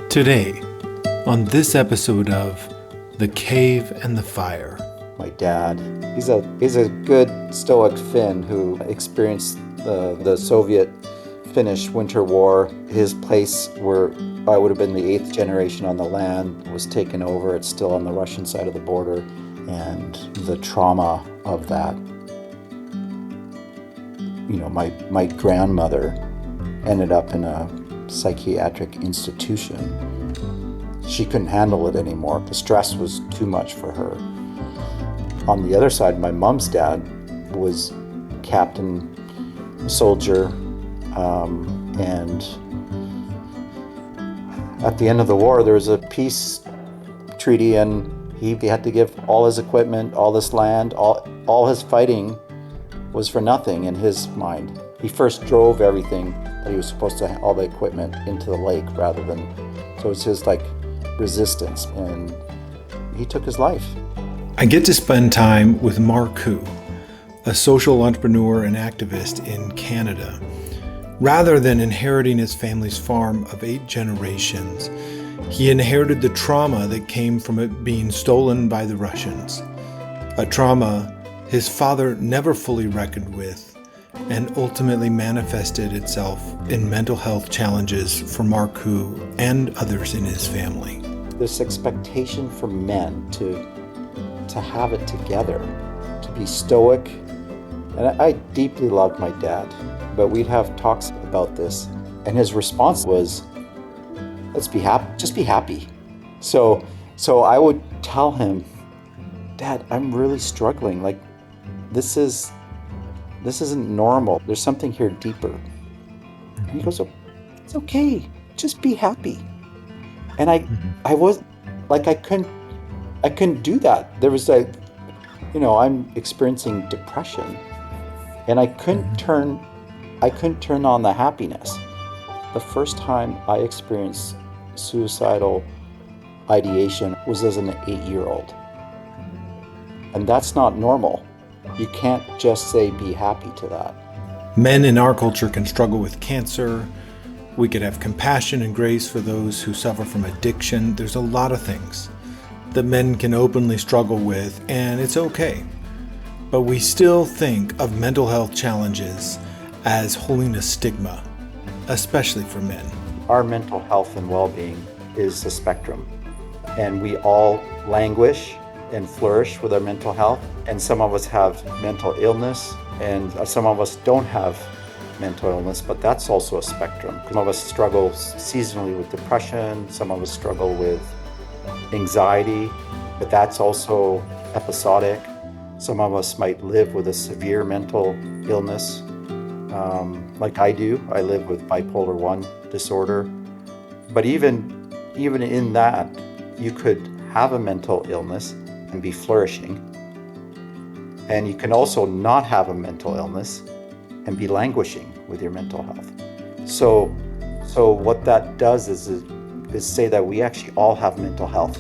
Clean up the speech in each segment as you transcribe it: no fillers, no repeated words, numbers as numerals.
Today, on this episode of The Cave and the Fire. My dad, he's a good stoic Finn who experienced the Soviet-Finnish Winter War. His place, where I would have been the 8th generation on the land, was taken over. It's still on the Russian side of the border. And the trauma of that. You know, my grandmother ended up in a psychiatric institution. She couldn't handle it anymore. The stress was too much for her. On the other side, my mom's dad was captain, soldier, and at the end of the war, there was a peace treaty, and he had to give all his equipment, all this land, all his fighting was for nothing in his mind. He first drove everything that he was supposed to, all the equipment, into the lake rather than, so it's his resistance, and he took his life. I get to spend time with Markku, a social entrepreneur and activist in Canada. Rather than inheriting his family's farm of 8 generations, he inherited the trauma that came from it being stolen by the Russians. A trauma his father never fully reckoned with, and ultimately manifested itself in mental health challenges for Markku and others in his family. This expectation for men to have it together, to be stoic. And I deeply loved my dad, but we'd have talks about this, and his response was, let's be happy, just be happy. So I would tell him, Dad, I'm really struggling. This isn't normal. There's something here deeper. And he goes, oh, it's okay, just be happy. And I was I couldn't do that. There was I'm experiencing depression, and I couldn't turn on the happiness. The first time I experienced suicidal ideation was as an 8-year-old. And that's not normal. You can't just say be happy to that. Men in our culture can struggle with cancer. We could have compassion and grace for those who suffer from addiction. There's a lot of things that men can openly struggle with, and it's okay. But we still think of mental health challenges as holding a stigma, especially for men. Our mental health and well-being is a spectrum, and we all languish and flourish with our mental health, and some of us have mental illness, and some of us don't have mental illness, but that's also a spectrum. Some of us struggle seasonally with depression, some of us struggle with anxiety, but that's also episodic. Some of us might live with a severe mental illness, like I do. I live with bipolar 1 disorder. But even in that, you could have a mental illness and be flourishing. And you can also not have a mental illness and be languishing with your mental health. So what that does is say that we actually all have mental health.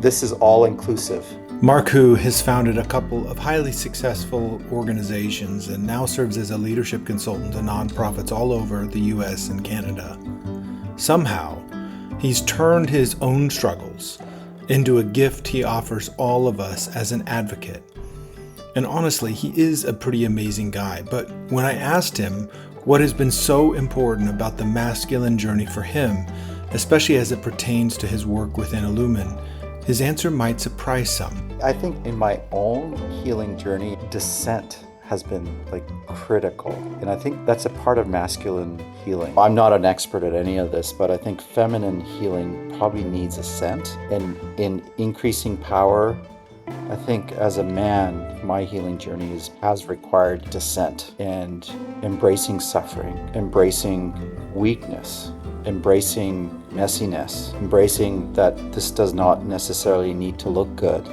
This is all inclusive. Markku has founded a couple of highly successful organizations and now serves as a leadership consultant to nonprofits all over the US and Canada. Somehow, he's turned his own struggles into a gift he offers all of us as an advocate. And honestly, he is a pretty amazing guy, but when I asked him what has been so important about the masculine journey for him, especially as it pertains to his work within Illuman, his answer might surprise some. I think in my own healing journey, dissent has been critical. And I think that's a part of masculine healing. I'm not an expert at any of this, but I think feminine healing probably needs assent. And in increasing power, I think as a man, my healing journey has required dissent and embracing suffering, embracing weakness, embracing messiness, embracing that this does not necessarily need to look good.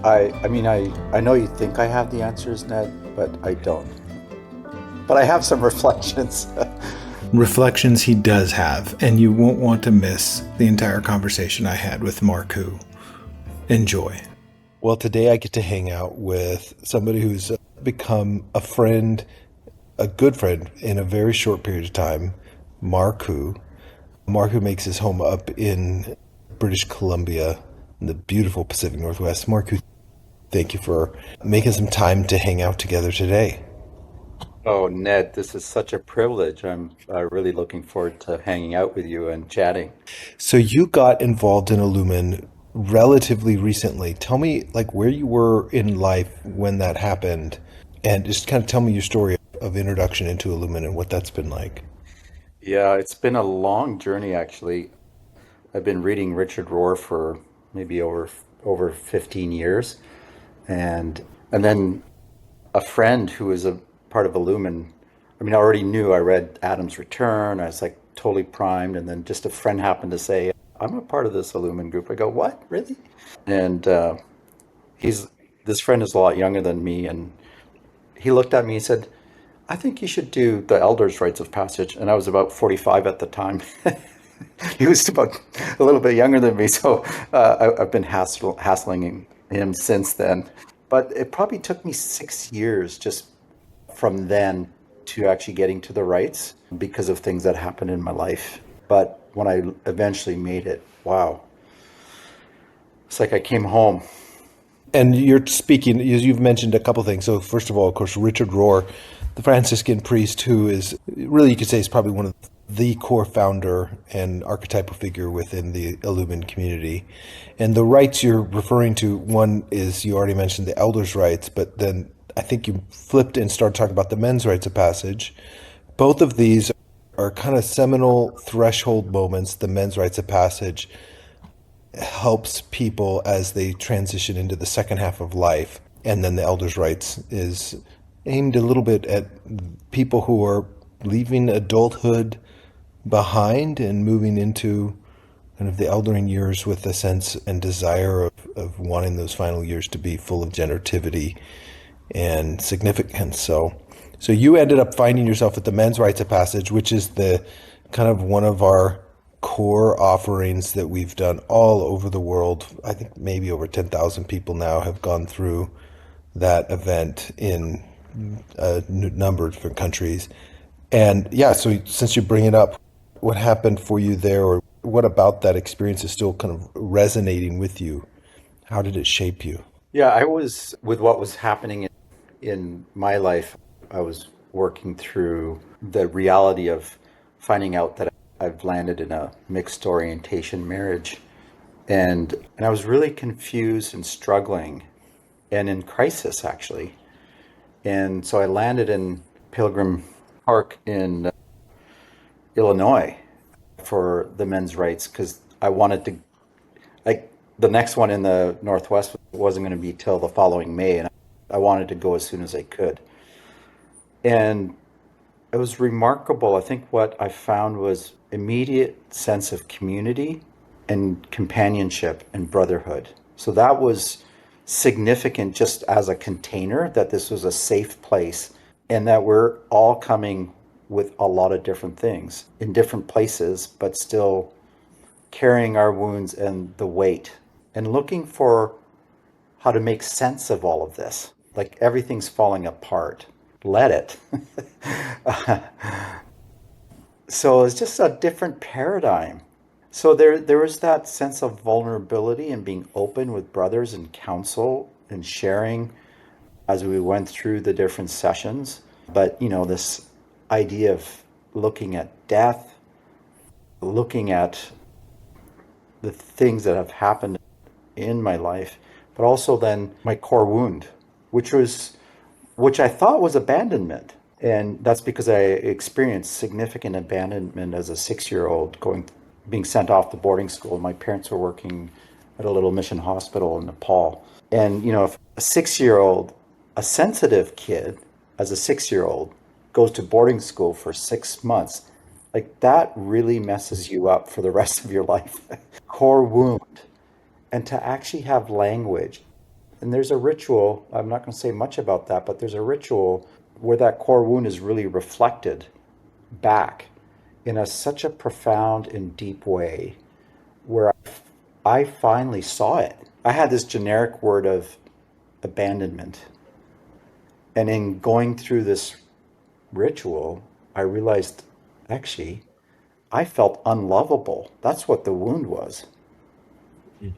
I know you think I have the answers, Ned, but I don't. But I have some reflections. Reflections he does have, and you won't want to miss the entire conversation I had with Markku. Enjoy. Well, today I get to hang out with somebody who's become a friend, a good friend in a very short period of time, Markku. Markku makes his home up in British Columbia in the beautiful Pacific Northwest. Markku, thank you for making some time to hang out together today. Oh, Ned, this is such a privilege. I'm really looking forward to hanging out with you and chatting. So you got involved in Illuman relatively recently. Tell me like where you were in life when that happened and just kind of tell me your story of introduction into Illuman and what that's been like. Yeah, it's been a long journey actually. I've been reading Richard Rohr for maybe over 15 years, and then a friend who is a part of Illumin. I mean, I already knew I read Adam's Return. I was like totally primed, and then just a friend happened to say, "I'm a part of this Illumin group." I go, "What, really?" And he's this friend is a lot younger than me, and he looked at me and said, "I think you should do the Elders' Rites of Passage." And I was about 45 at the time. He was about a little bit younger than me, so I've been hassling him since then. But it probably took me 6 years just from then to actually getting to the rites because of things that happened in my life. But when I eventually made it, wow, it's like I came home. And you're speaking, as you've mentioned a couple things. So, first of all, of course, Richard Rohr, the Franciscan priest, who is really, you could say, is probably one of the core founder and archetypal figure within the Illumin community. And the rites you're referring to, one is you already mentioned the elders' rites, but then I think you flipped and started talking about the men's rites of passage. Both of these are kind of seminal threshold moments, the men's rites of passage helps people as they transition into the second half of life. And then the elders' rights is aimed a little bit at people who are leaving adulthood behind and moving into kind of the eldering years with a sense and desire of wanting those final years to be full of generativity and significance. So you ended up finding yourself at the men's rites of passage, which is the kind of one of our core offerings that we've done all over the world. I think maybe over 10,000 people now have gone through that event in a number of different countries. And yeah, so since you bring it up, what happened for you there, or what about that experience is still kind of resonating with you? How did it shape you? Yeah, I was with what was happening in my life. I was working through the reality of finding out that I've landed in a mixed orientation marriage, and I was really confused and struggling and in crisis actually. And so I landed in Pilgrim Park in Illinois for the men's rights because I wanted to, like, the next one in the Northwest wasn't going to be till the following May, and I wanted to go as soon as I could. And it was remarkable. I think what I found was immediate sense of community and companionship and brotherhood. So that was significant just as a container, that this was a safe place and that we're all coming with a lot of different things in different places, but still carrying our wounds and the weight and looking for how to make sense of all of this. Like everything's falling apart. Let it. So it's just a different paradigm. So there was that sense of vulnerability and being open with brothers and counsel and sharing as we went through the different sessions. But this idea of looking at death, looking at the things that have happened in my life, but also then my core wound, which I thought was abandonment. And that's because I experienced significant abandonment as a 6 year old being sent off to boarding school. My parents were working at a little mission hospital in Nepal. And, if a 6 year old, a sensitive kid, as a 6 year old, goes to boarding school for 6 months, like that really messes you up for the rest of your life. Core wound. And to actually have language. And there's a ritual, I'm not going to say much about that, but there's a ritual where that core wound is really reflected back in such a profound and deep way where I finally saw it. I had this generic word of abandonment. And in going through this ritual, I realized actually I felt unlovable. That's what the wound was. Mm.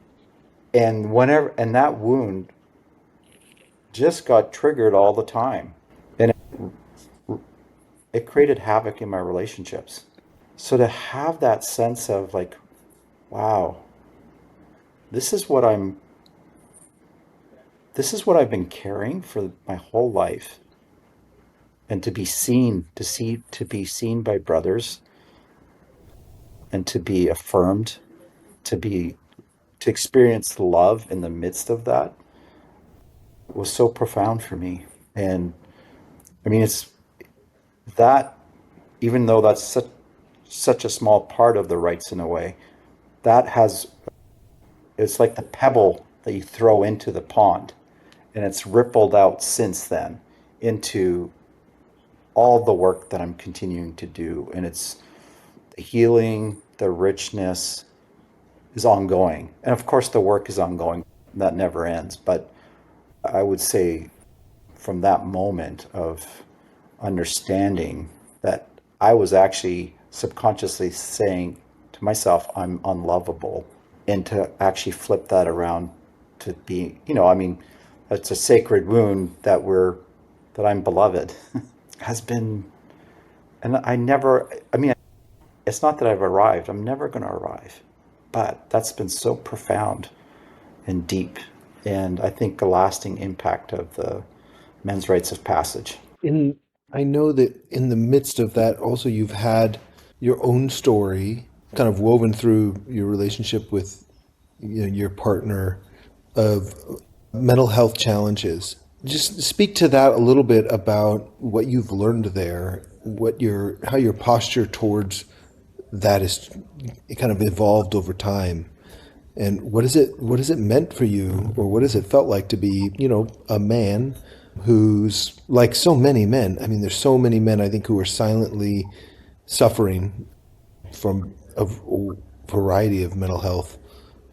And that wound just got triggered all the time. And it created havoc in my relationships. So to have that sense of like, wow, this is what I'm this is what I've been carrying for my whole life. And to be seen, to be seen by brothers and to be affirmed, to be to experience love in the midst of that was so profound for me. And I mean, it's that, even though that's such a small part of the rites in a way, that has, it's like the pebble that you throw into the pond, and it's rippled out since then into all the work that I'm continuing to do. And it's the healing, the richness is ongoing. And of course, the work is ongoing, that never ends. But I would say from that moment of understanding that I was actually subconsciously saying to myself, I'm unlovable, and to actually flip that around to be, I mean, it's a sacred wound that I'm beloved has been, and I mean, it's not that I've arrived, I'm never going to arrive, but that's been so profound and deep. And I think a lasting impact of the men's rites of passage. In I know that in the midst of that, also you've had your own story kind of woven through your relationship with your partner of mental health challenges. Just speak to that a little bit about what you've learned there, what your how your posture towards that is kind of evolved over time. And what is it meant for you, or what has it felt like to be, a man who's like so many men. I mean, there's so many men I think who are silently suffering from a variety of mental health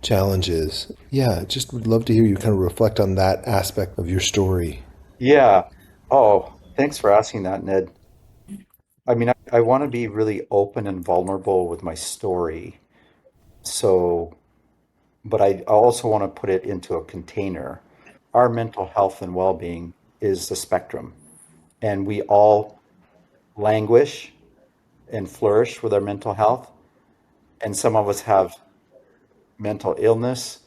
challenges. Yeah, just would love to hear you kind of reflect on that aspect of your story. Yeah. Oh, thanks for asking that, Ned. I mean, I want to be really open and vulnerable with my story. So, but I also want to put it into a container. Our mental health and well-being is the spectrum, and we all languish and flourish with our mental health. And some of us have mental illness,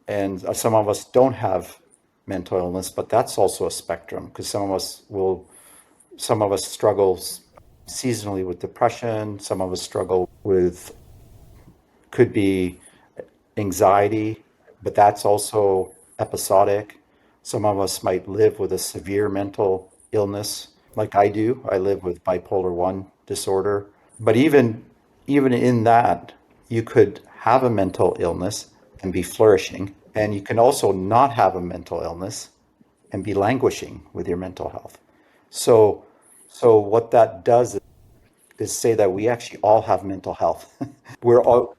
and some of us don't have mental illness, but that's also a spectrum because some of us struggle seasonally with depression. Some of us struggle with, could be anxiety, but that's also episodic. Some of us might live with a severe mental illness, like I do. I live with bipolar 1 disorder. But even in that, you could have a mental illness and be flourishing, and you can also not have a mental illness and be languishing with your mental health. So so what that does is say that we actually all have mental health. We're all,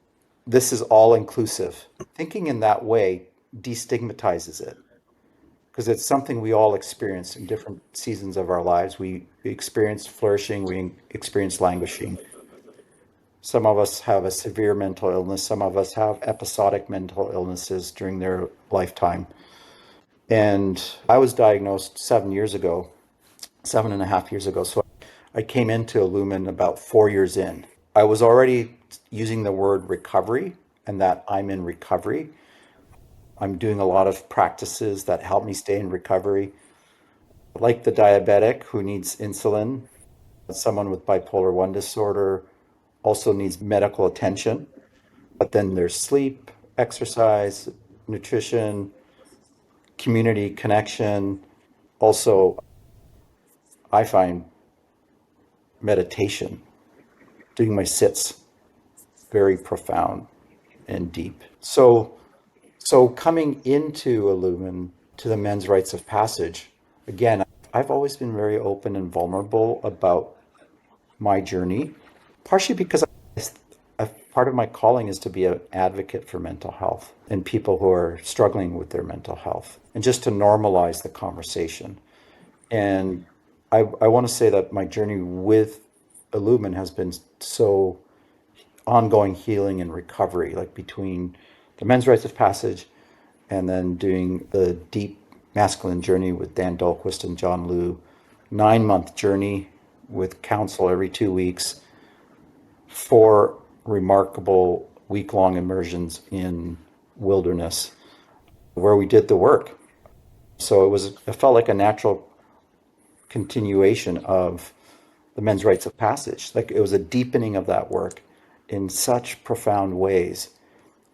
this is all inclusive. Thinking in that way destigmatizes it because it's something we all experience in different seasons of our lives. We experience flourishing, we experience languishing. Some of us have a severe mental illness, some of us have episodic mental illnesses during their lifetime. And I was diagnosed 7 years ago, 7.5 years ago. So I came into Illuman about 4 years in. I was already using the word recovery and that I'm in recovery. I'm doing a lot of practices that help me stay in recovery, like the diabetic who needs insulin, someone with bipolar 1 disorder also needs medical attention. But then there's sleep, exercise, nutrition, community connection. Also, I find meditation, doing my sits, very profound and deep. So coming into Illumin, to the men's rites of passage, again, I've always been very open and vulnerable about my journey, partially because part of my calling is to be an advocate for mental health and people who are struggling with their mental health, and just to normalize the conversation. And I want to say that my journey with Illuman has been so ongoing healing and recovery, like between the men's rites of passage and then doing the deep masculine journey with Dan Dahlquist and John Liu, 9-month journey with counsel every 2 weeks, 4 remarkable week-long immersions in wilderness where we did the work. So it felt like a natural continuation of the men's rites of passage. Like it was a deepening of that work in such profound ways.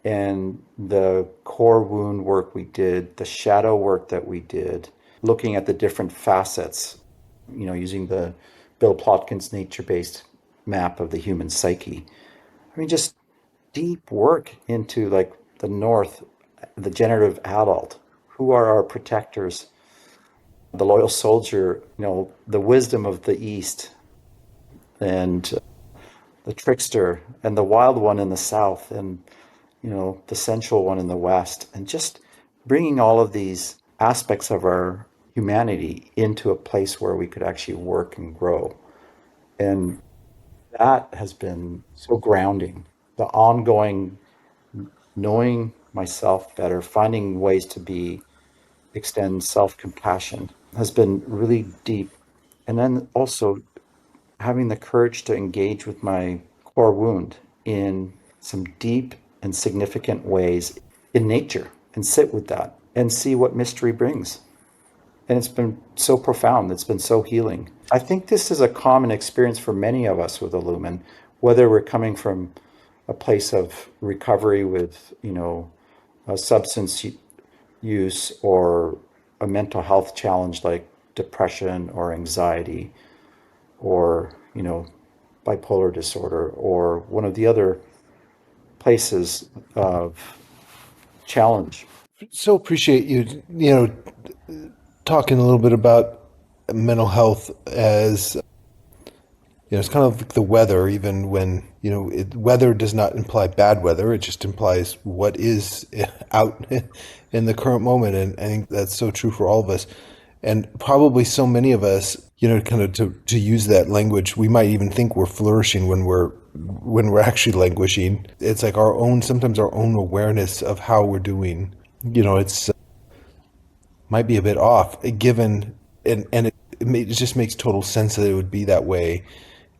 And the core wound work we did, the shadow work that we did, looking at the different facets, using the Bill Plotkin's nature-based map of the human psyche. I mean, just deep work into like the North, the generative adult. Who are our protectors? The loyal soldier, the wisdom of the East, and the trickster, and the wild one in the South, and the sensual one in the West, and just bringing all of these aspects of our humanity into a place where we could actually work and grow. And that has been so grounding. The ongoing knowing myself better, finding ways to extend self-compassion has been really deep. And then also having the courage to engage with my core wound in some deep and significant ways in nature and sit with that and see what mystery brings. And it's been so profound. It's been so healing. I think this is a common experience for many of us with Illumin, whether we're coming from a place of recovery with, a substance use or a mental health challenge like depression or anxiety or, bipolar disorder or one of the other places of challenge. So appreciate talking a little bit about mental health as it's kind of like the weather, even when weather does not imply bad weather. It just implies what is out in the current moment, and I think that's so true for all of us. And probably so many of us, kind of to use that language, we might even think we're flourishing when we're actually languishing. It's like sometimes our own awareness of how we're doing, it's might be a bit off given, it just makes total sense that it would be that way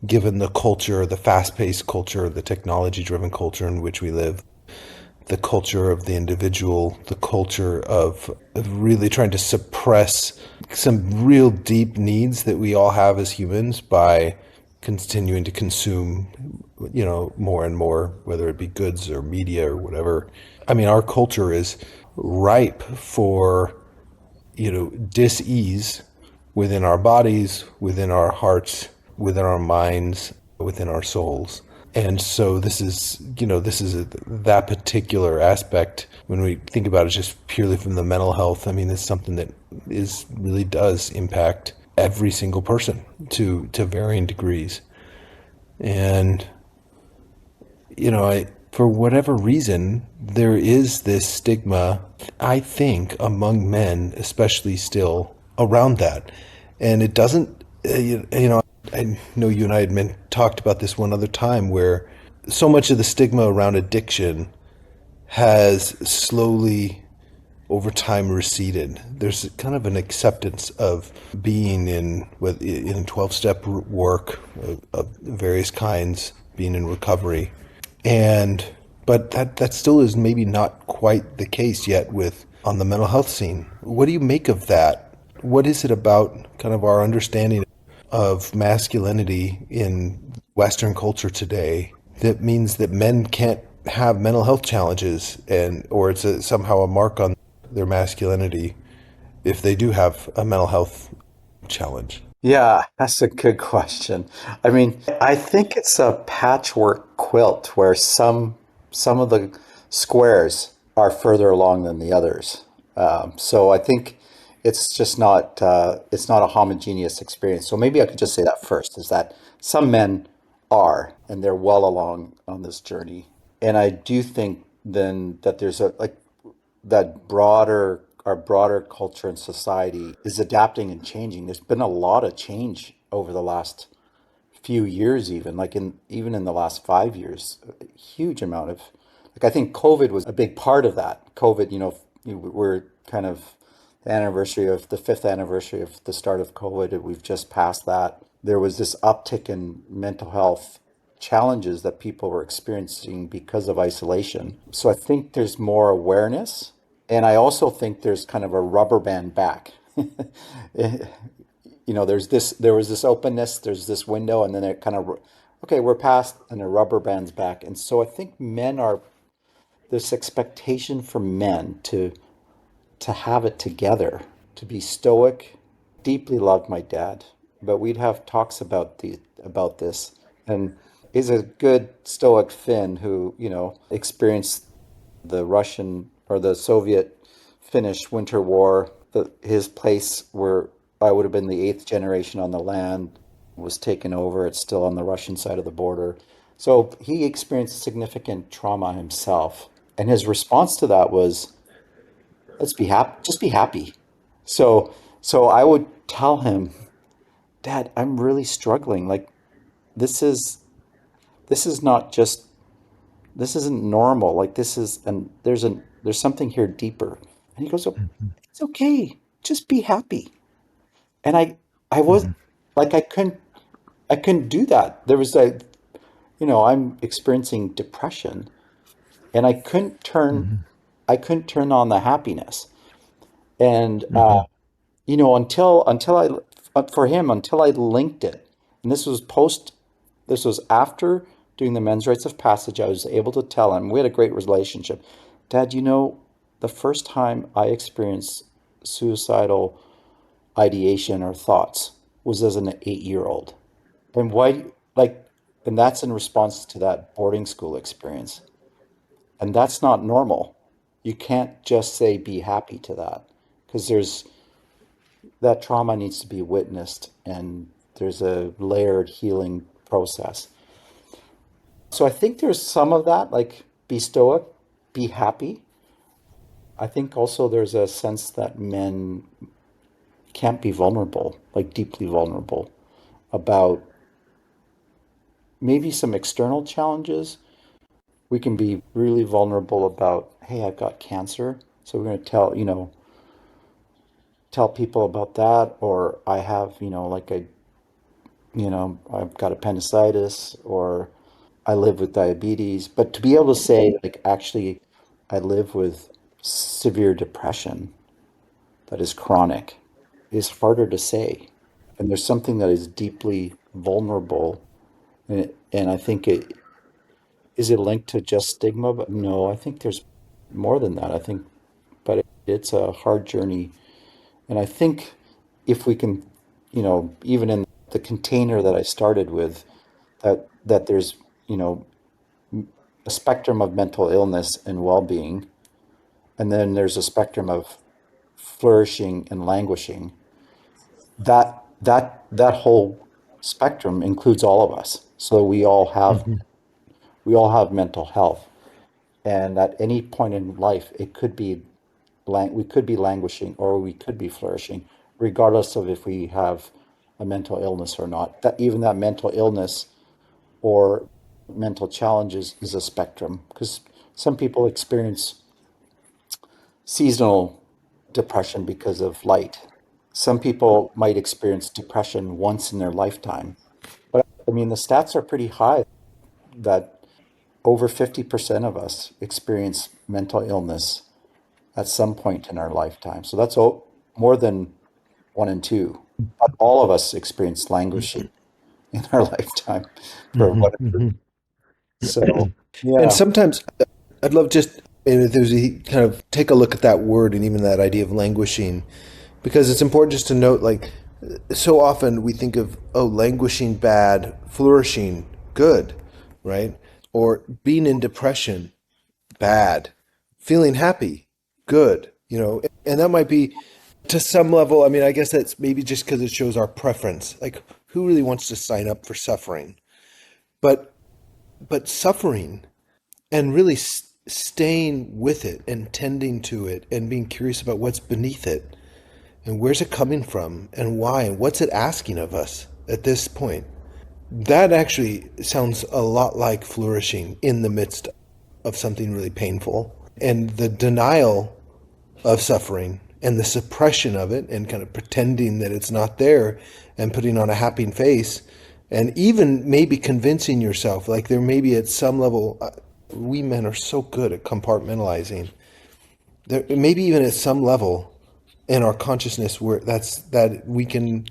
given the culture, the fast-paced culture, the technology-driven culture in which we live, the culture of the individual, the culture of really trying to suppress some real deep needs that we all have as humans by continuing to consume, more and more, whether it be goods or media or whatever. I mean, our culture is ripe for, dis-ease within our bodies, within our hearts, within our minds, within our souls. And so this is that particular aspect when we think about it just purely from the mental health. I mean, it's something that really does impact every single person to varying degrees. And, for whatever reason, there is this stigma, I think, among men, especially still around that. And it doesn't, I know you and I had talked about this one other time where so much of the stigma around addiction has slowly over time receded. There's kind of an acceptance of being in 12-step work of various kinds, being in recovery. But that still is maybe not quite the case yet on the mental health scene. What do you make of that? What is it about kind of our understanding of masculinity in Western culture today that means that men can't have mental health challenges or it's somehow a mark on their masculinity if they do have a mental health challenge? Yeah, that's a good question. I mean, I think it's a patchwork quilt where some of the squares are further along than the others. So I think it's not a homogeneous experience. So maybe I could just say that first, is that some men are, and they're well along on this journey. And I do think then that there's our broader culture and society is adapting and changing. There's been a lot of change over the last few years, even even in the last 5 years, a huge amount of, like, I think COVID was a big part of that. COVID, we're kind of the fifth anniversary of the start of COVID, and we've just passed that. There was this uptick in mental health challenges that people were experiencing because of isolation. So I think there's more awareness, and I also think there's kind of a rubber band back. There was this openness, there's this window, and then it kind of, okay, we're past, and the rubber band's back. And so I think this expectation for men to have it together, to be stoic. Deeply loved my dad, but we'd have talks about this. And he's a good stoic Finn who, experienced the Russian or the Soviet Finnish Winter War. His place, where I would have been the eighth generation on the land, was taken over. It's still on the Russian side of the border. So he experienced significant trauma himself. And his response to that was, let's be happy, just be happy. So I would tell him, Dad, I'm really struggling. Like, this is this is not just this isn't normal. Like, and there's something here deeper. And he goes, oh, it's okay. Just be happy. And I was Mhm. like, I couldn't do that. There was I'm experiencing depression, and Mhm. I couldn't turn on the happiness. And Mhm. until for him, until I linked it, and this was after doing the men's rites of passage, I was able to tell him, we had a great relationship. Dad, the first time I experienced suicidal ideation or thoughts was as an 8-year-old. And and that's in response to that boarding school experience. And that's not normal. You can't just say be happy to that, because there's that trauma needs to be witnessed, and there's a layered healing process. So I think there's some of that, like, be stoic, be happy. I think also there's a sense that men can't be vulnerable, like deeply vulnerable, about maybe some external challenges. We can be really vulnerable about, hey, I've got cancer. So we're going to tell people about that, or I have, I've got appendicitis, or I live with diabetes. But to be able to say, like, actually, I live with severe depression that is chronic is harder to say. And there's something that is deeply vulnerable. And I think is it linked to just stigma? But no, I think there's more than that. But it's a hard journey. And I think if we can, even in the container that I started with, that there's, you know, a spectrum of mental illness and well-being, and then there's a spectrum of flourishing and languishing. That whole spectrum includes all of us. So Mhm. we all have mental health, and at any point in life, we could be languishing or we could be flourishing, regardless of if we have a mental illness or not. That even that mental illness or mental challenges is a spectrum, because some people experience seasonal depression because of light. Some people might experience depression once in their lifetime. But I mean, the stats are pretty high that over 50% of us experience mental illness at some point in our lifetime. So that's more than one in two. But all of us experience languishing in our lifetime for Mhm. whatever. Mhm. So, And yeah. sometimes I'd love just, and if there's a kind of take a look at that word and even that idea of languishing, because it's important just to note, like, so often we think of, oh, languishing bad, flourishing good, right? Or being in depression bad, feeling happy good, and that might be to some level. I mean, I guess that's maybe just because it shows our preference. Like, who really wants to sign up for suffering? But suffering and really staying with it and tending to it and being curious about what's beneath it and where's it coming from and why and what's it asking of us at this point. That actually sounds a lot like flourishing in the midst of something really painful. And the denial of suffering and the suppression of it and kind of pretending that it's not there and putting on a happy face and even maybe convincing yourself, like there may be at some level, we men are so good at compartmentalizing. There, maybe even at some level in our consciousness where that we can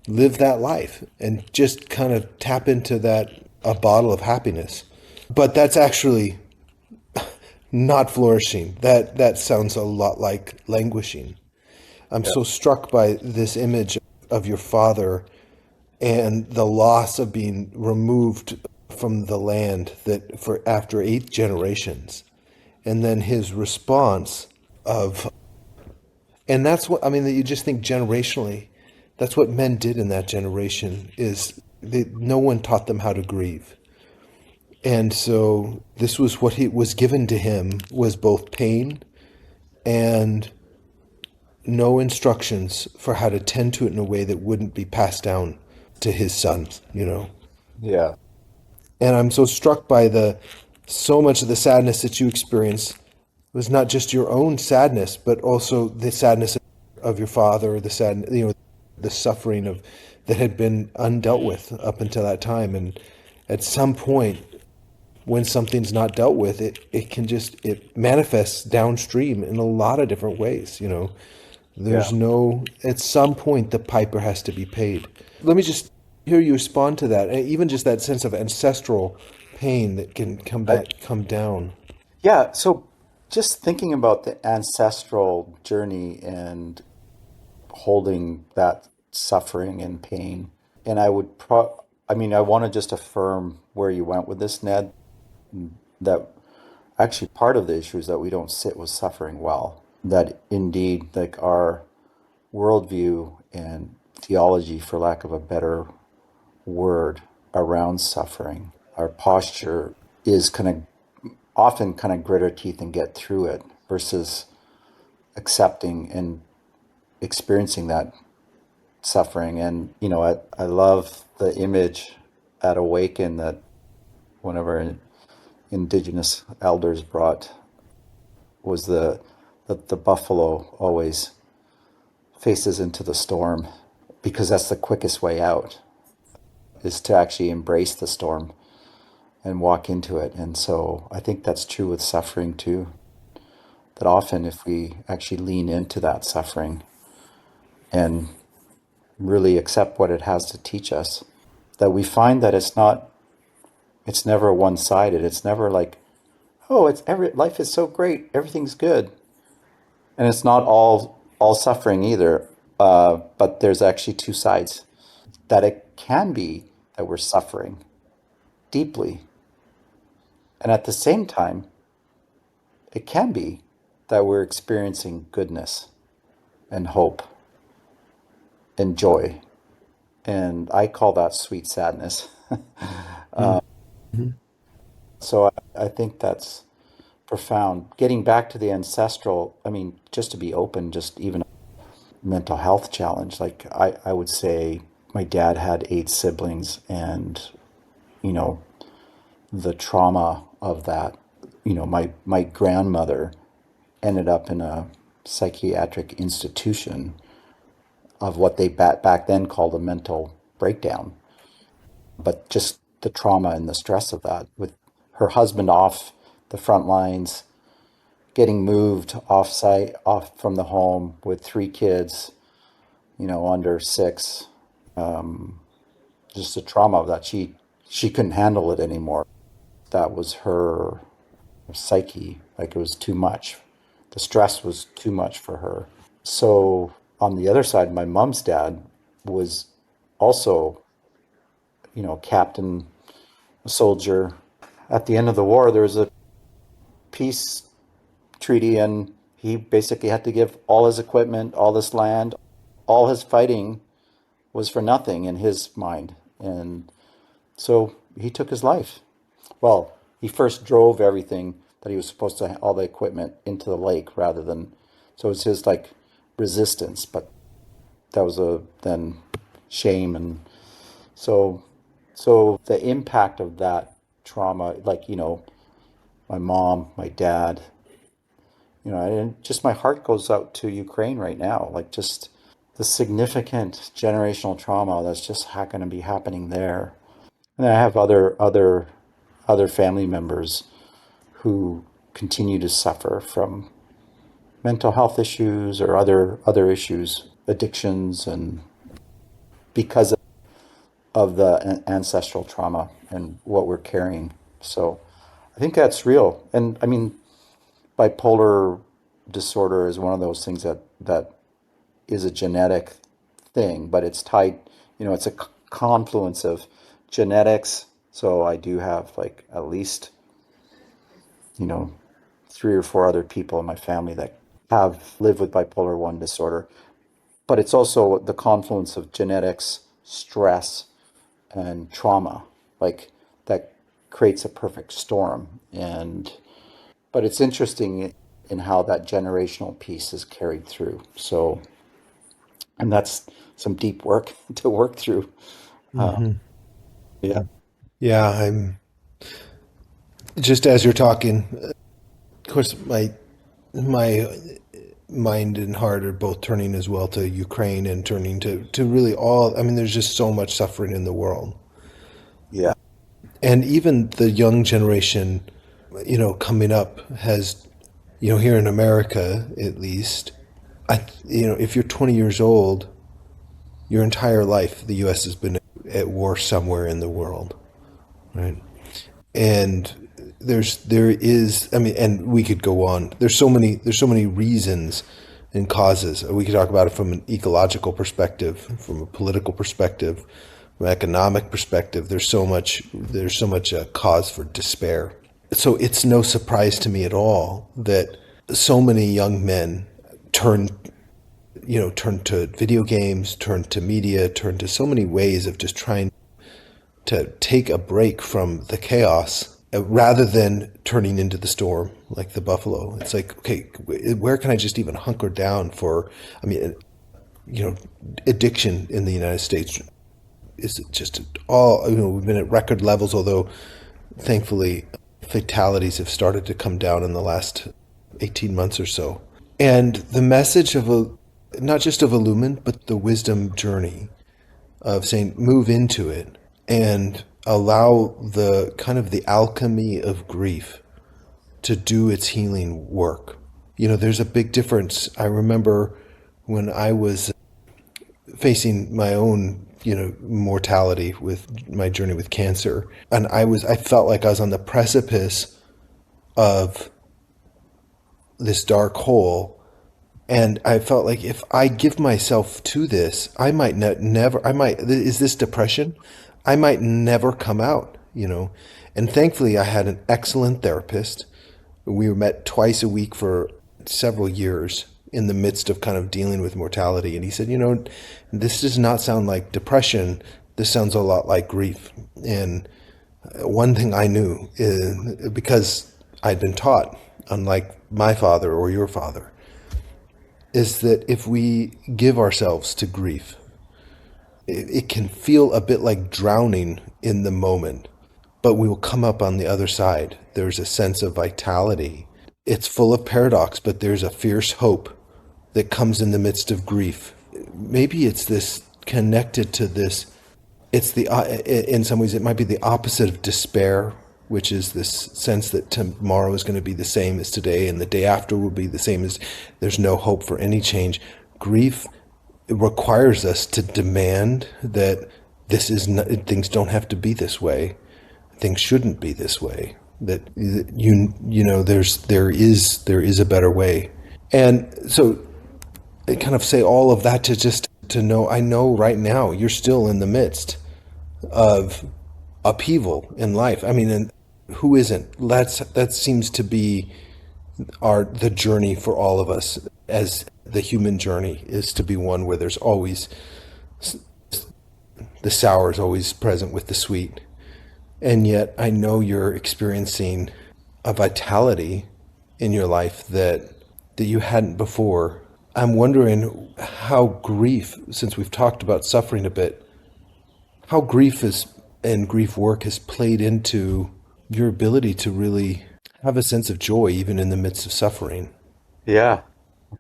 live that life and just kind of tap into that a bottle of happiness. But that's actually not flourishing. That sounds a lot like languishing. I'm Yeah. so struck by this image of your father and the loss of being removed from the land that for after 8 generations, and then his response of, and that's what I mean, that you just think generationally, that's what men did in that generation is no one taught them how to grieve. And so this was what he was given to him was both pain and no instructions for how to tend to it in a way that wouldn't be passed down to his sons, you know. Yeah. And I'm so struck by the so much of the sadness that you experience was not just your own sadness, but also the sadness of your father, the sad, you know, the suffering of that had been undealt with up until that time. And at some point, when something's not dealt with, it can just it manifests downstream in a lot of different ways. You know, Yeah. there's no at some point the piper has to be paid. Let me just hear you respond to that, even just that sense of ancestral pain that can I, come down. yeah. So just thinking about the ancestral journey and holding that suffering and pain. And I mean, I want to just affirm where you went with this, Ned, that actually part of the issue is that we don't sit with suffering well. That indeed, like our worldview and theology, for lack of a better word, around suffering, our posture is kind of often kind of grit our teeth and get through it versus accepting and experiencing that suffering. And, you know, I love the image at Awaken that one of our indigenous elders brought was that the buffalo always faces into the storm because that's the quickest way out is to actually embrace the storm and walk into it. And so I think that's true with suffering too. That often if we actually lean into that suffering and really accept what it has to teach us, that we find that it's never one-sided. It's never like, oh, life is so great, everything's good. And it's not all suffering either. But there's actually two sides. That it can be that we're suffering deeply. And at the same time, it can be that we're experiencing goodness and hope and joy. And I call that sweet sadness. Mm-hmm. So I think that's profound. Getting back to the ancestral, I mean, just to be open, just even a mental health challenge, like I would say my dad had 8 siblings and, you know, the trauma of that, you know, my grandmother ended up in a psychiatric institution of what they back then called a mental breakdown. But just the trauma and the stress of that, with her husband off the front lines, getting moved off site, off from the home with 3 kids, you know, under 6. Just the trauma of that, she couldn't handle it anymore. That was her psyche. Like it was too much. The stress was too much for her. So on the other side, my mom's dad was also, you know, captain, a soldier. At the end of the war, there was a peace treaty, and he basically had to give all his equipment, all this land, all his fighting was for nothing in his mind. And so he took his life. Well, he first drove everything that he was supposed to, all the equipment into the lake rather than, so it was his like resistance, but that was a then shame. And so So the impact of that trauma, like, my mom, my dad, and just my heart goes out to Ukraine right now. Like, just the significant generational trauma that's just going to be happening there. And I have other family members who continue to suffer from mental health issues or other issues, addictions, and because of the ancestral trauma and what we're carrying. So I think that's real. And I mean, bipolar disorder is one of those things that is a genetic thing, but it's tied, it's a confluence of genetics. So I do have like at least, you know, 3 or 4 other people in my family that have lived with bipolar 1 disorder. But it's also the confluence of genetics, stress, and trauma, like that creates a perfect storm. But it's interesting in how that generational piece is carried through. So, and that's some deep work to work through. Uh, Hmm. yeah, Yeah, I'm just as you're talking. Of course, my mind and heart are both turning as well to Ukraine and turning to really all. I mean, there's just so much suffering in the world, yeah, and even the young generation, coming up has, here in America at least, if you're 20 years old, your entire life the U.S. has been at war somewhere in the world, right? And there is, I mean, and we could go on. There's so many reasons and causes. We could talk about it from an ecological perspective, from a political perspective, from an economic perspective. There's so much cause for despair. So it's no surprise to me at all that so many young men turn turn to video games, turn to media, turn to so many ways of just trying to take a break from the chaos rather than turning into the storm like the buffalo. It's like, okay, where can I just even hunker down for? I mean, addiction in the United States is just all, we've been at record levels, although thankfully fatalities have started to come down in the last 18 months or so. And the message of not just of Illuman, but the wisdom journey of saying move into it and allow the kind of the alchemy of grief to do its healing work. There's a big difference. I remember when I was facing my own, mortality with my journey with cancer, and I felt like I was on the precipice of this dark hole. And I felt like if I give myself to this, I might never, is this depression? I might never come out. And thankfully, I had an excellent therapist. We met twice a week for several years in the midst of kind of dealing with mortality. And he said, this does not sound like depression. This sounds a lot like grief. And one thing I knew is, because I'd been taught, unlike my father or your father, is that if we give ourselves to grief, it can feel a bit like drowning in the moment, but we will come up on the other side. There's a sense of vitality. It's full of paradox, but there's a fierce hope that comes in the midst of grief. Maybe it's this connected to this. It's in some ways, it might be the opposite of despair, which is this sense that tomorrow is going to be the same as today and the day after will be the same as there's no hope for any change. Grief requires us to demand that things don't have to be this way. Things shouldn't be this way. That there is a better way. And so I kind of say all of that to know, I know right now you're still in the midst of upheaval in life. I mean, and who isn't? That seems to be the journey for all of us, as the human journey is to be one where there's always the sour is always present with the sweet. And yet I know you're experiencing a vitality in your life that you hadn't before. I'm wondering how grief, since we've talked about suffering a bit, how grief is and grief work has played into your ability to really have a sense of joy even in the midst of suffering. Yeah.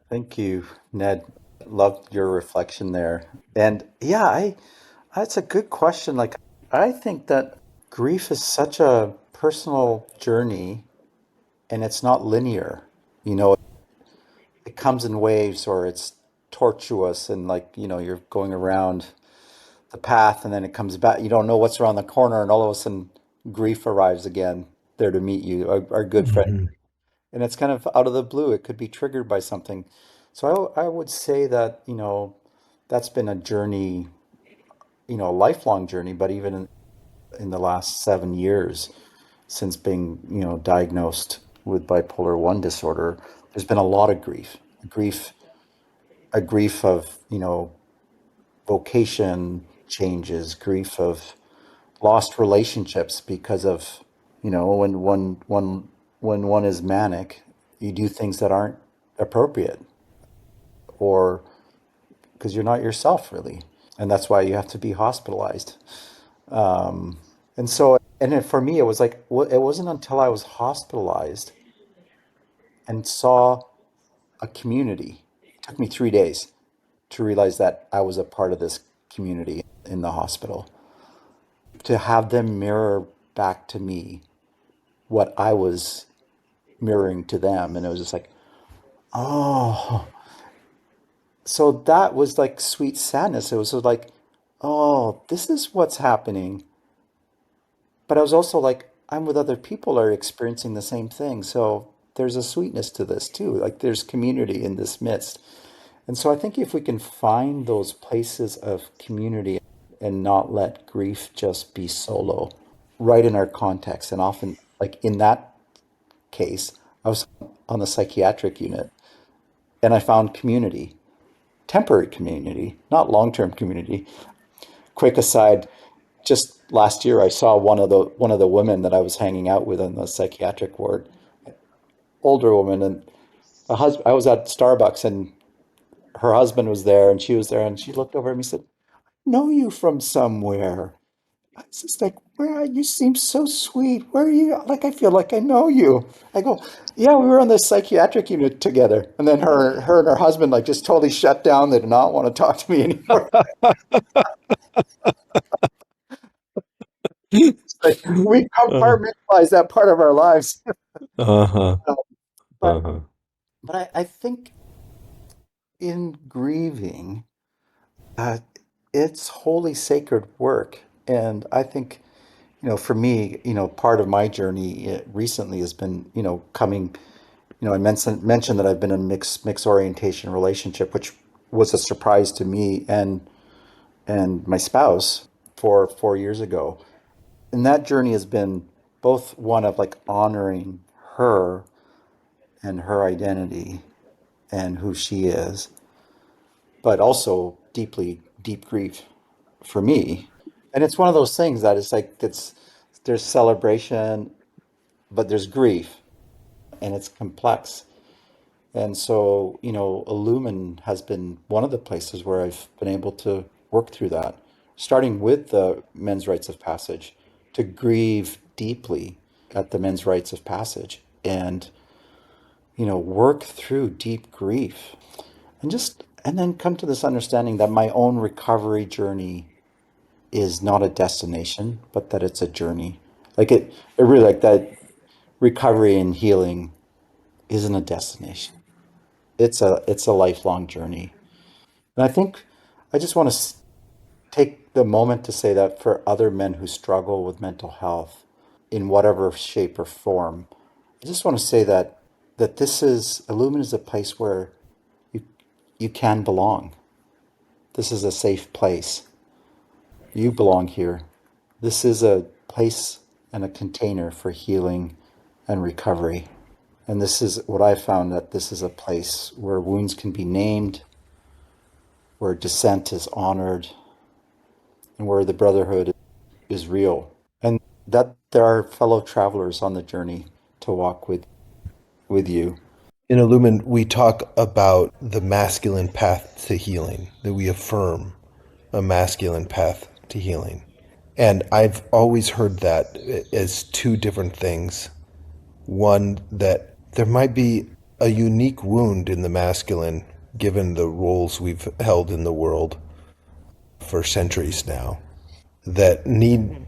Thank you, Ned. Loved your reflection there. And yeah, that's a good question. Like, I think that grief is such a personal journey and it's not linear. You know, it comes in waves or it's tortuous and like, you're going around the path and then it comes back. You don't know what's around the corner and all of a sudden grief arrives again there to meet you, our good friend. Hmm. And it's kind of out of the blue. It could be triggered by something. So I would say that, that's been a journey, a lifelong journey, but even in the last 7 years since being, diagnosed with bipolar 1 disorder, there's been a lot of grief, a grief of, vocation changes, grief of lost relationships because of, when one is manic, you do things that aren't appropriate or because you're not yourself really. And that's why you have to be hospitalized. And so, and then for me, it was like, it wasn't until I was hospitalized and saw a community. It took me 3 days to realize that I was a part of this community in the hospital, to have them mirror back to me what I was mirroring to them. And it was just like, oh, so that was like sweet sadness. It was sort of like, oh, this is what's happening. But I was also like, I'm with other people that are experiencing the same thing. So there's a sweetness to this too. Like there's community in this midst. And so I think if we can find those places of community and not let grief just be solo, right in our context. And often, like in that case, I was on the psychiatric unit and I found community, temporary community, not long-term community. Quick aside, just last year I saw one of the women that I was hanging out with on the psychiatric ward, older woman, and I was at Starbucks and her husband was there and she was there and she looked over at me and said, "Know you from somewhere." I was just like, "Where are you? Seem so sweet. Where are you? Like I feel like I know you." I go, "Yeah, we were on the psychiatric unit together." And then her and her husband like just totally shut down. They did not want to talk to me anymore. It's like we compartmentalize that part of our lives. Uh-huh. But Uh-huh. I think in grieving, uh, it's holy sacred work. And I think, for me, part of my journey recently has been, coming, I mentioned that I've been in a mix orientation relationship, which was a surprise to me and my spouse 4 years ago. And that journey has been both one of like honoring her and her identity and who she is, but also deep grief for me. And it's one of those things that it's like there's celebration, but there's grief, and it's complex. And so, Illuman has been one of the places where I've been able to work through that, starting with the men's rites of passage, to grieve deeply at the men's rites of passage and, work through deep grief and then come to this understanding that my own recovery journey is not a destination, but that it's a journey. Like it really like that recovery and healing isn't a destination. It's a lifelong journey. And I think I just want to take the moment to say that for other men who struggle with mental health in whatever shape or form, I just want to say that this is Illumin is a place where you you can belong. This is a safe place. You belong here. This is a place and a container for healing and recovery. And this is what I found, that this is a place where wounds can be named, where dissent is honored, and where the brotherhood is real. And that there are fellow travelers on the journey to walk with you. In Illumin, we talk about the masculine path to healing, that we affirm a masculine path to healing. And I've always heard that as two different things. One, that there might be a unique wound in the masculine, given the roles we've held in the world for centuries now, that need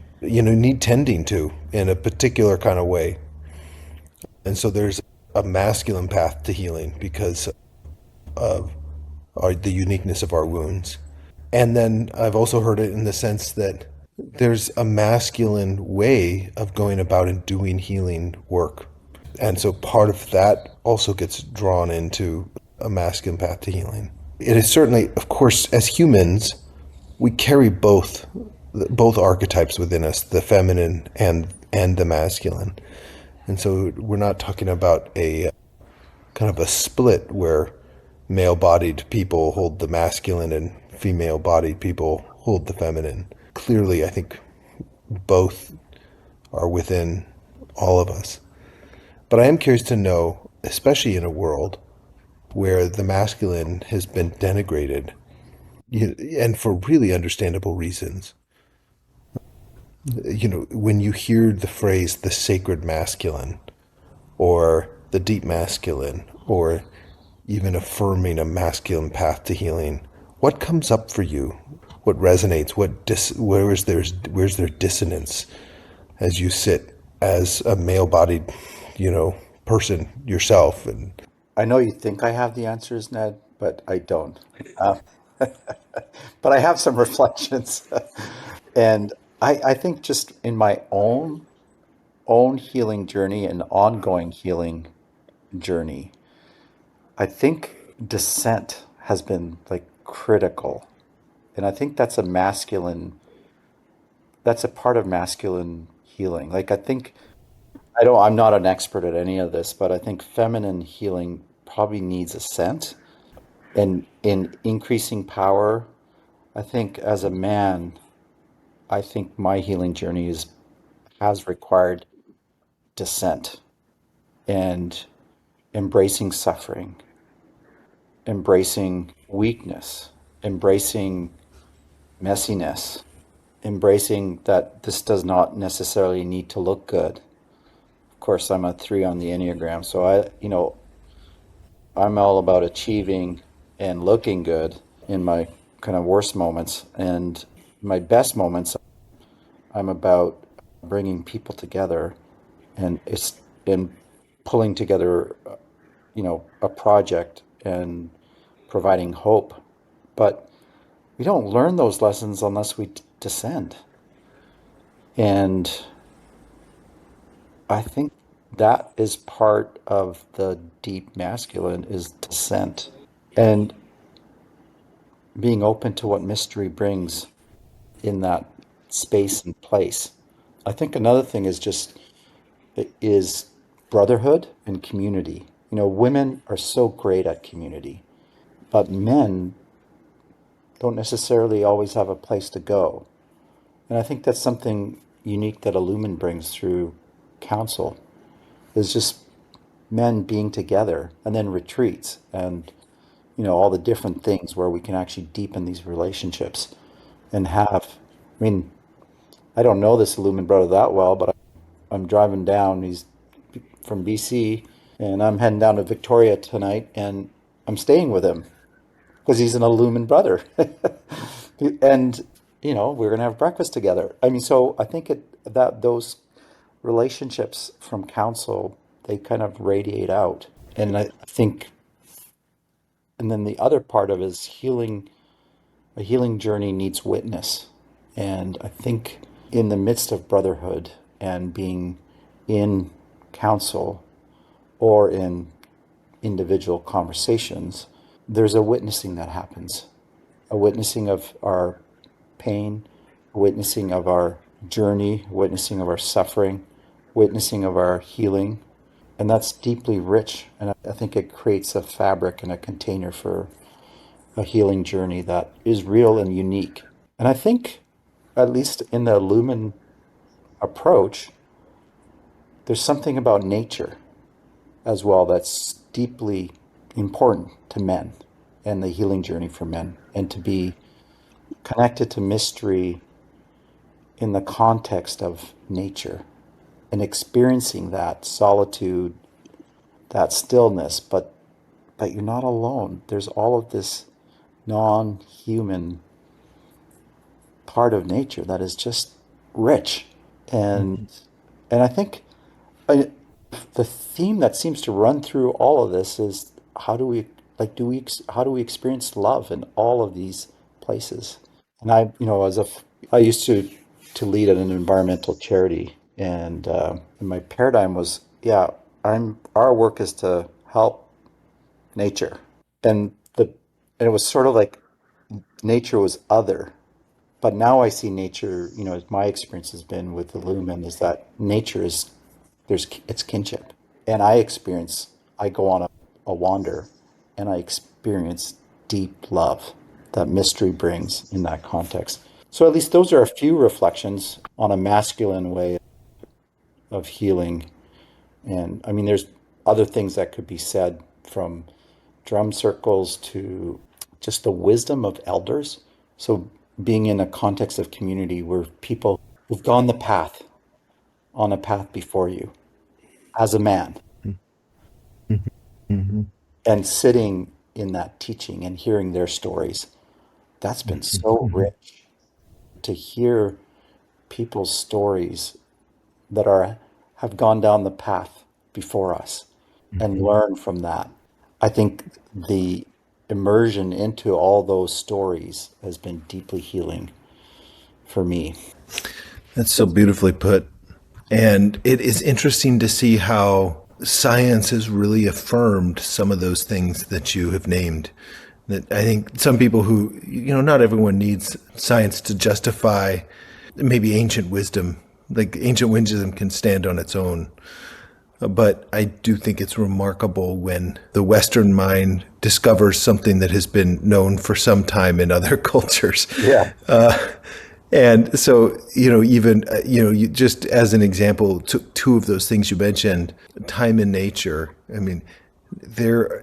tending to in a particular kind of way. And so there's a masculine path to healing because of the uniqueness of our wounds. And then I've also heard it in the sense that there's a masculine way of going about and doing healing work. And so part of that also gets drawn into a masculine path to healing. It is certainly, of course, as humans, we carry both archetypes within us, the feminine and the masculine. And so we're not talking about a kind of a split where male-bodied people hold the masculine and female-bodied people hold the feminine. Clearly, I think both are within all of us. But I am curious to know, especially in a world where the masculine has been denigrated, and for really understandable reasons. When you hear the phrase the sacred masculine, or the deep masculine, or even affirming a masculine path to healing, what comes up for you? What resonates? Where's there dissonance as you sit as a male-bodied, person yourself? And I know you think I have the answers, Ned, but I don't. Uh, but I have some reflections. And I think just in my own healing journey and ongoing healing journey, I think dissent has been like critical. And I think that's a part of masculine healing. Like I think I'm not an expert at any of this, but I think feminine healing probably needs assent and in increasing power. I think as a man, I think my healing journey has required dissent and embracing suffering, embracing weakness, embracing messiness, embracing that this does not necessarily need to look good. Of course, I'm a 3 on the Enneagram, so I'm all about achieving and looking good in my kind of worst moments, and my best moments, I'm about bringing people together and it's in pulling together, a project and providing hope. But we don't learn those lessons unless we descend. And I think that is part of the deep masculine is descent and being open to what mystery brings in that space and place. I think another thing is brotherhood and community. Women are so great at community, but men don't necessarily always have a place to go. And I think that's something unique that Illuman brings through council is just men being together and then retreats and all the different things where we can actually deepen these relationships and I mean, I don't know this Illuman brother that well, but I'm driving down. He's from BC, and I'm heading down to Victoria tonight, and I'm staying with him because he's an Illumin brother, and we're gonna have breakfast together. I mean, so I think that those relationships from council they kind of radiate out, and I think, and then the other part of it is healing. A healing journey needs witness, and I think in the midst of brotherhood and being in council or in individual conversations, there's a witnessing that happens, a witnessing of our pain, a witnessing of our journey, a witnessing of our suffering, witnessing of our healing. And that's deeply rich. And I think it creates a fabric and a container for a healing journey that is real and unique. And I think, at least in the Lumen approach, there's something about nature as well that's deeply important to men and the healing journey for men, and to be connected to mystery in the context of nature and experiencing that solitude, that stillness, but you're not alone. There's all of this non-human part of nature that is just rich. And and I think I, the theme that seems to run through all of this is how do we how do we experience love in all of these places? And I used to lead at an environmental charity, and my paradigm was, yeah, I'm our work is to help nature, and the and it was sort of like nature was other. But now I see nature, my experience has been with Illuman is that nature is it's kinship. And I go on a wander and I experience deep love that mystery brings in that context. So at least those are a few reflections on a masculine way of healing. And I mean, there's other things that could be said, from drum circles to just the wisdom of elders. So being in a context of community where people who've gone the path, on a path before you as a man, Mm-hmm. and sitting in that teaching and hearing their stories, that's been so Mm-hmm. rich to hear people's stories that are have gone down the path before us and Mm-hmm. learn from that. I think the immersion into all those stories has been deeply healing for me. That's so beautifully put. And it is interesting to see how science has really affirmed some of those things that you have named. That I think some people who, not everyone needs science to justify maybe ancient wisdom. Like ancient wisdom can stand on its own. But I do think it's remarkable when the Western mind discovers something that has been known for some time in other cultures. Yeah. And so, even, just as an example, two of those things you mentioned, time and nature. I mean, they're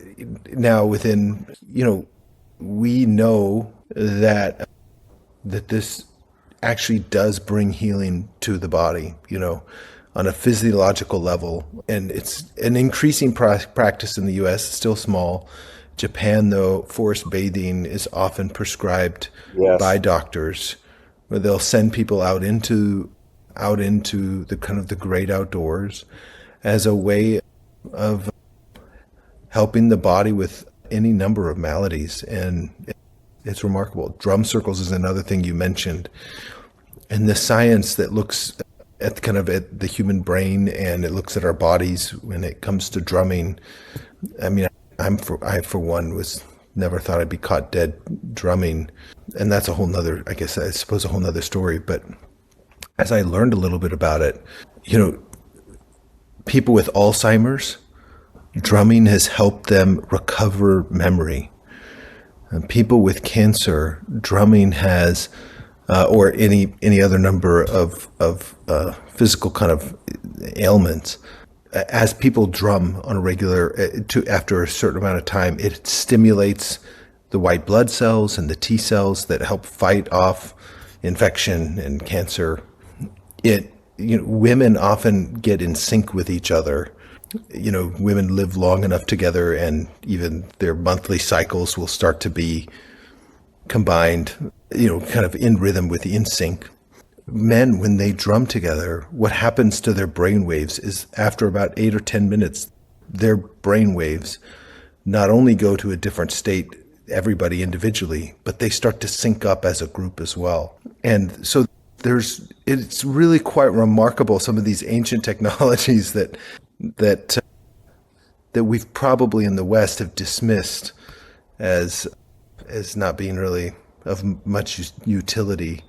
now within, we know that this actually does bring healing to the body, on a physiological level. And it's an increasing practice in the US, still small. Japan, though, forest bathing is often prescribed by Yes. doctors, where they'll send people out into the kind of the great outdoors as a way of helping the body with any number of maladies. And it's remarkable. Drum circles is another thing you mentioned. And the science that looks at kind of at the human brain, and it looks at our bodies when it comes to drumming. I mean, I for one was never thought I'd be caught dead drumming. And that's a whole nother, I guess, I suppose a whole nother story. But as I learned a little bit about it, people with Alzheimer's, drumming has helped them recover memory. And people with cancer, drumming has, or any other number of physical kind of ailments. As people drum on a regular, after a certain amount of time, it stimulates the white blood cells and the T cells that help fight off infection and cancer. Women often get in sync with each other. Women live long enough together, and even their monthly cycles will start to be combined, kind of in rhythm with in sync. Men, when they drum together, what happens to their brain waves is after about 8 or 10 minutes, their brain waves not only go to a different state, everybody individually, but they start to sync up as a group as well. And so it's really quite remarkable, some of these ancient technologies that we've probably in the West have dismissed as not being really of much utility.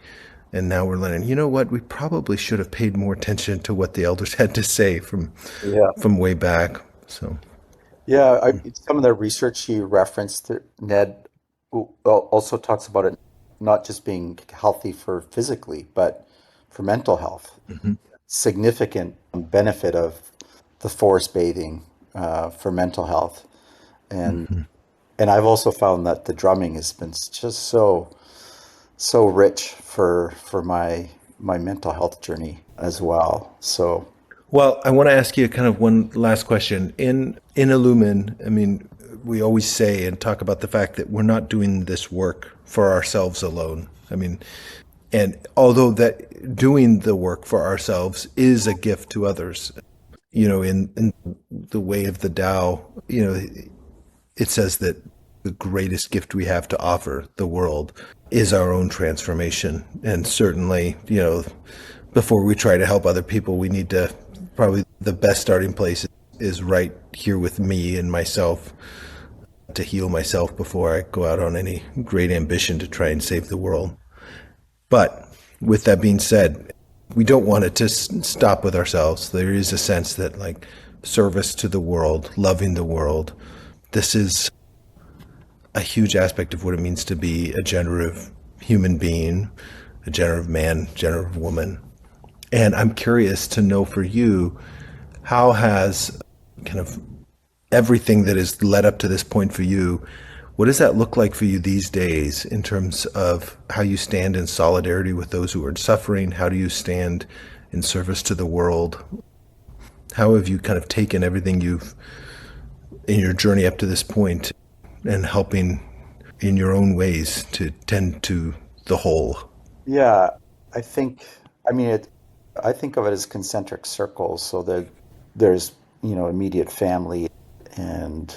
And now we're learning, what, we probably should have paid more attention to what the elders had to say Yeah. from way back. So, Yeah. Some of the research you referenced, Ned, also talks about it not just being healthy for physically, but for mental health. mhm, Significant benefit of the forest bathing for mental health. And mhm, and I've also found that the drumming has been just so rich for my my mental health journey as well. So Well, I want to ask you kind of one last question. In Illuman, I mean, we always say and talk about the fact that we're not doing this work for ourselves alone. I mean, and although that doing the work for ourselves is a gift to others, in the way of the Tao, it says that the greatest gift we have to offer the world is our own transformation. And certainly, before we try to help other people, we need to probably the best starting place is right here with me and myself to heal myself before I go out on any great ambition to try and save the world. But with that being said, we don't want it to stop with ourselves. There is a sense that, like, service to the world, loving the world, this is a huge aspect of what it means to be a generative human being, a generative man, generative woman. And I'm curious to know for you, how has kind of everything that has led up to this point for you, what does that look like for you these days in terms of how you stand in solidarity with those who are suffering? How do you stand in service to the world? How have you kind of taken everything you've in your journey up to this point and helping in your own ways to tend to the whole? yeah, I think, I mean, I think of it as concentric circles. So that there's, immediate family and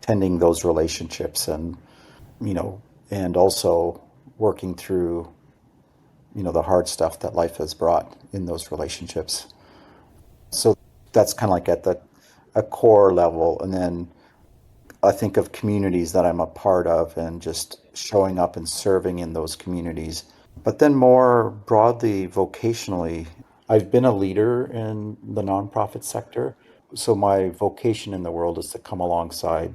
tending those relationships and also working through, the hard stuff that life has brought in those relationships. So that's kind of like at a core level. And then I think of communities that I'm a part of and just showing up and serving in those communities. But then more broadly, vocationally, I've been a leader in the nonprofit sector. So my vocation in the world is to come alongside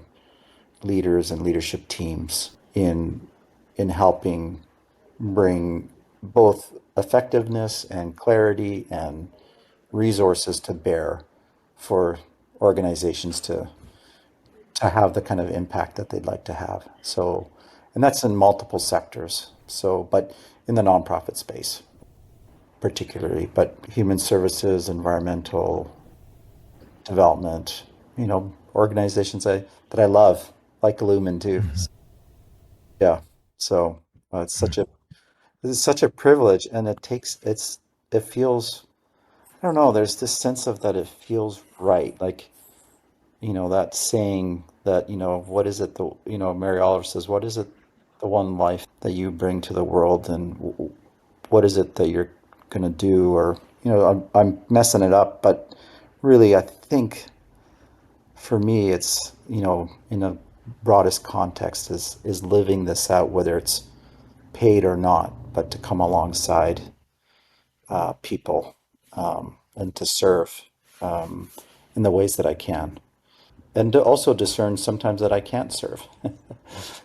leaders and leadership teams in helping bring both effectiveness and clarity and resources to bear for organizations to have the kind of impact that they'd like to have. So, and that's in multiple sectors. So, but in the nonprofit space particularly, but human services, environmental development, organizations that I love, like Illuman too. So, yeah. So it's such a privilege, and it feels, I don't know. There's this sense of that it feels right, like that saying that, what is it, Mary Oliver says, what is it, the one life that you bring to the world, and what is it that you're going to do? Or, I'm messing it up, but really, I think for me, it's, in a broadest context, is living this out, whether it's paid or not, but to come alongside people and to serve in the ways that I can. And to also discern sometimes that I can't serve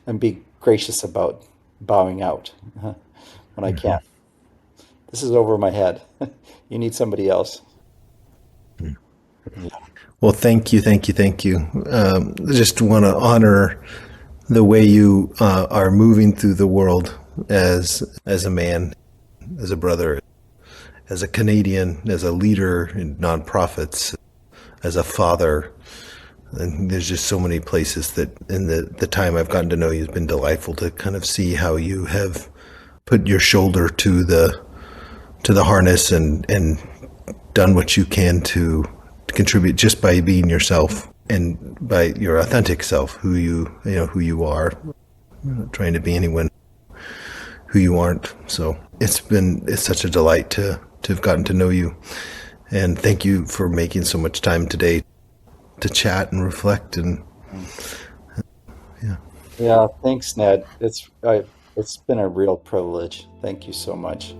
and be gracious about bowing out when I can't. This is over my head. You need somebody else. Yeah. Well, thank you, thank you, thank you. I just want to honor the way you are moving through the world as a man, as a brother, as a Canadian, as a leader in nonprofits, as a father. And there's just so many places that in the time I've gotten to know you, it's been delightful to kind of see how you have put your shoulder to the harness and done what you can to contribute just by being yourself and by your authentic self, who you are. You're not trying to be anyone who you aren't. So it's such a delight to have gotten to know you. And thank you for making so much time today to chat and reflect and yeah. Yeah, thanks, Ned. It's been a real privilege. Thank you so much.